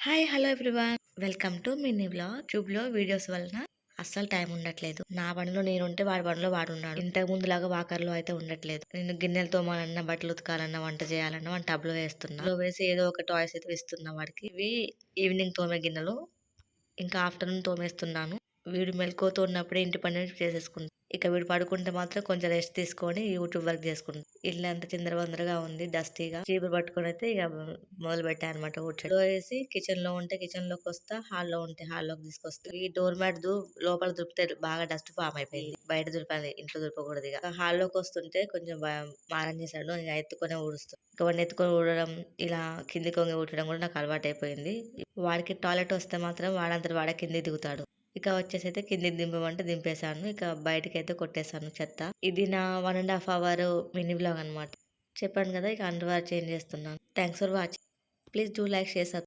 Hi hello everyone welcome to mini vlog. YouTube లో videos వలన అస్సలు టైం ఉండట్లేదు. నా పనిలో నేను ఉంటే వాడి పనిలో వాడు ఉన్నాడు. ఇంతకు ముందు లాగా వాకర్లో అయితే ఉండట్లేదు. నేను గిన్నెలు తోమాలన్నా, బట్టలు ఉతకాలన్నా, వంట చేయాలన్నా వాడిని టబ్ లో వేస్తున్నా. లో వేసి ఏదో ఒక టాయ్స్ అయితే ఇస్తున్నా వాడికి. ఇవి ఈవినింగ్ తోమే గిన్నెలు, ఇంకా ఆఫ్టర్నూన్ తోమేస్తున్నాను. వీడు మెలకువతో ఉన్నప్పుడే ఇంటి పని చేసేసుకుంటాను. ఇక వీడు పడుకుంటే మాత్రం కొంచెం రెస్ట్ తీసుకొని యూట్యూబ్ వర్క్ చేసుకుంటాను. ఇల్లు అంతా చిందరవందరగా ఉంది, డస్టీగా. చీపురు పట్టుకొని అయితే ఇక మొదలు పెట్టా అనమాట ఊడ్చడం. వేసి కిచెన్ లో ఉంటే కిచెన్ లోకి వస్తా, హాల్లో ఉంటే హాల్లోకి తీసుకొస్తా. ఈ డోర్ మ్యాట్ లోపల దులిపితే బాగా డస్ట్ ఫామ్ అయిపోయింది. బయట దులిపాలి, ఇంట్లో దులపకూడదు. ఇక హాల్లోకి వస్తుంటే కొంచెం మారం చేశాడు, ఇక ఎత్తుకొని ఊడుస్తాను. ఇక వాడిని ఎత్తుకొని ఊడడం, ఇలా కింది కొంగి ఊడడం కూడా నాకు అలవాటు అయిపోయింది. వాడికి టాయిలెట్ వస్తే మాత్రం వాడంతట వాడే కింది దిగుతాడు. ఇక వచ్చేసి అయితే కిందికి దింపమంటే దింపేశాను. ఇక బయటకి అయితే కొట్టేశాను చెత్త. ఇది నా 1.5 అవర్ మినీ బ్లాగ్ అనమాట. చెప్పాను కదా, ఇక అండర్వేర్ చేంజ్ చేస్తున్నాను. Thanks for watching. Please do like, share,